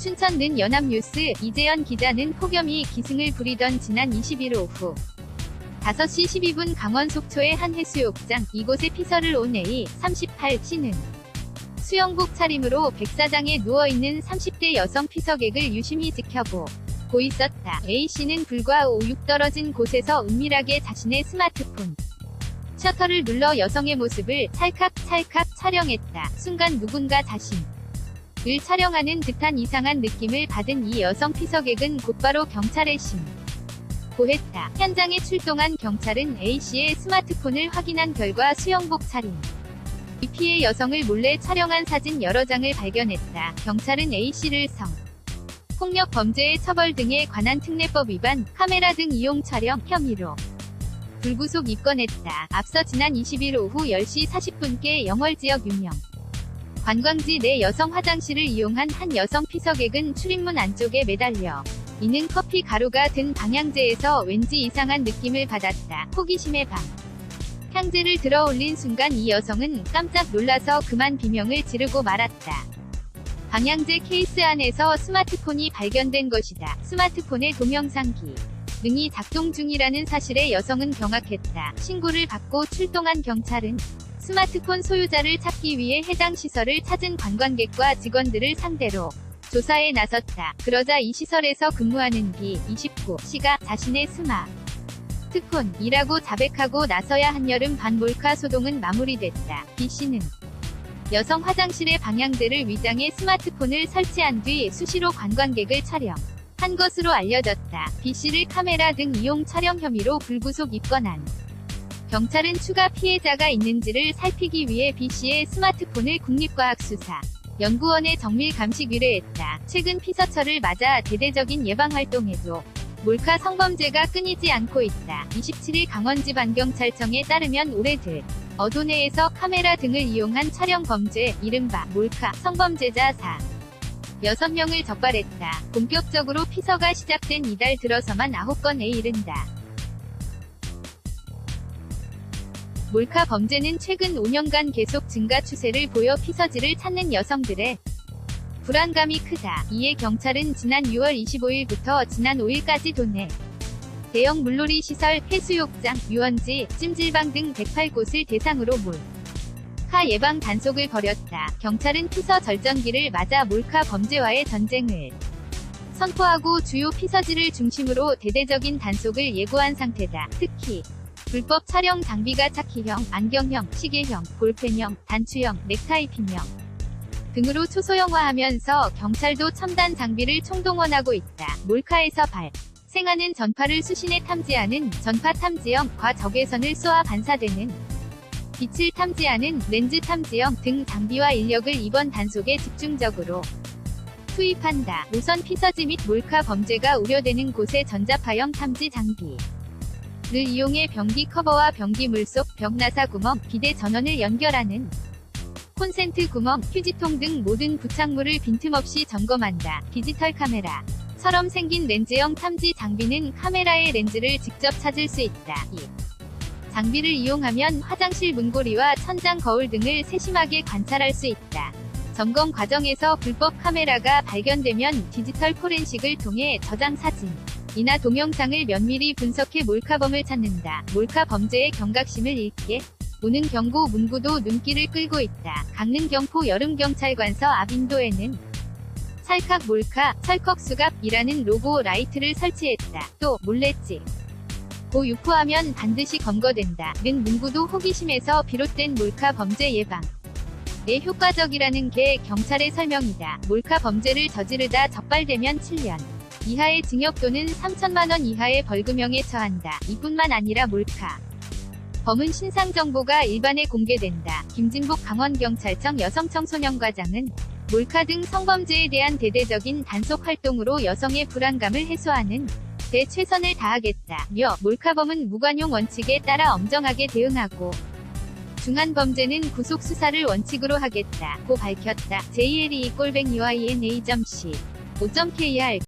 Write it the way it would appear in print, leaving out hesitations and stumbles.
춘천 는 연합뉴스 이재현 기자는 폭염이 기승을 부리던 지난 20일 오후 5시 12분 강원 속초의 한 해수욕장, 이곳에 피서를 온 A38씨는 수영복 차림으로 백사장에 누워있는 30대 여성 피서객을 유심히 지켜보고 있었다. A씨는 불과 5육 떨어진 곳에서 은밀하게 자신의 스마트폰 셔터를 눌러 여성의 모습을 찰칵찰칵 촬영했다. 순간 누군가 자신을 촬영하는 듯한 이상한 느낌을 받은 이 여성 피서객은 곧바로 경찰에 신고했다. 현장에 출동한 경찰은 A씨의 스마트폰을 확인한 결과 수영복 차림 이 피해 여성을 몰래 촬영한 사진 여러 장을 발견했다. 경찰은 A씨를 폭력 범죄의 처벌 등에 관한 특례법 위반, 카메라 등 이용 촬영 혐의로 불구속 입건했다. 앞서 지난 20일 오후 10시 40분께 영월지역 유명 관광지 내 여성 화장실을 이용한 한 여성 피서객은 출입문 안쪽에 매달려 있는 커피 가루가 든 방향제에서 왠지 이상한 느낌을 받았다. 호기심에 향제를 들어 올린 순간 이 여성은 깜짝 놀라서 그만 비명을 지르고 말았다. 방향제 케이스 안에서 스마트폰이 발견된 것이다. 스마트폰의 동영상기 능이 작동 중이라는 사실에 여성은 경악했다. 신고를 받고 출동한 경찰은 스마트폰 소유자를 찾기 위해 해당 시설을 찾은 관광객과 직원들을 상대로 조사에 나섰다. 그러자 이 시설에서 근무하는 B29씨가 자신의 스마트폰이라고 자백하고 나서야 한여름 반 몰카 소동은 마무리됐다. B씨는 여성 화장실의 방향제를 위장해 스마트폰을 설치한 뒤 수시로 관광객을 촬영한 것으로 알려졌다. B씨를 카메라 등 이용 촬영 혐의로 불구속 입건한 경찰은 추가 피해자가 있는지를 살피기 위해 B씨의 스마트폰을 국립과학수사연구원에 정밀 감식 의뢰했다. 최근 피서철을 맞아 대대적인 예방활동에도 몰카 성범죄가 끊이지 않고 있다. 27일 강원지방경찰청에 따르면 올해 들 어도내에서 카메라 등을 이용한 촬영 범죄, 이른바 몰카 성범죄자 6명을 적발했다. 본격적으로 피서가 시작된 이달 들어서만 9건에 이른다. 몰카 범죄는 최근 5년간 계속 증가 추세를 보여 피서지를 찾는 여성들의 불안감이 크다. 이에 경찰은 지난 6월 25일부터 지난 5일까지 도내 대형 물놀이 시설, 해수욕장, 유원지, 찜질방 등 108곳을 대상으로 몰카 예방 단속을 벌였다. 경찰은 피서 절정기를 맞아 몰카 범죄와의 전쟁을 선포하고 주요 피서지를 중심으로 대대적인 단속을 예고한 상태다. 특히 불법 촬영 장비가 차키형, 안경형, 시계형, 볼펜형, 단추형, 넥타이 핀형 등으로 초소형화하면서 경찰도 첨단 장비를 총동원하고 있다. 몰카에서 발생하는 전파를 수신해 탐지하는 전파 탐지형, 과적외선을 쏘아 반사되는 빛을 탐지하는 렌즈 탐지형 등 장비와 인력을 이번 단속에 집중적으로 투입한다. 우선 피서지 및 몰카 범죄가 우려되는 곳에 전자파형 탐지 장비 를 이용해 변기 커버와 변기 물속, 벽나사 구멍, 비대 전원을 연결하는 콘센트 구멍, 휴지통 등 모든 부착물을 빈틈없이 점검한다. 디지털 카메라처럼 생긴 렌즈형 탐지 장비는 카메라의 렌즈를 직접 찾을 수 있다. 이 장비를 이용하면 화장실 문고리와 천장 거울 등을 세심하게 관찰할 수 있다. 점검 과정에서 불법 카메라가 발견되면 디지털 포렌식을 통해 저장 사진 이나 동영상을 면밀히 분석해 몰카범을 찾는다. 몰카 범죄의 경각심을 잃게 오는 경고 문구도 눈길을 끌고 있다. 강릉 경포 여름경찰관서 앞 인도에는 찰칵 몰카, 철컥수갑이라는 로고 라이트를 설치했다. 또 몰래찍고 유포하면 반드시 검거된다. 는 문구도 호기심에서 비롯된 몰카 범죄 예방에 효과적이라는 게 경찰의 설명이다. 몰카 범죄를 저지르다 적발되면 7년 이하의 징역 또는 3천만 원 이하의 벌금형에 처한다. 이뿐만 아니라 몰카 범은 신상 정보가 일반에 공개된다. 김진복 강원경찰청 여성청소년과장은 몰카 등 성범죄에 대한 대대적인 단속 활동으로 여성의 불안감을 해소하는 데 최선을 다하겠다며 몰카범은 무관용 원칙에 따라 엄정하게 대응하고 중한 범죄는 구속 수사를 원칙으로 하겠다고 밝혔다. JLE-ENA.C5.KR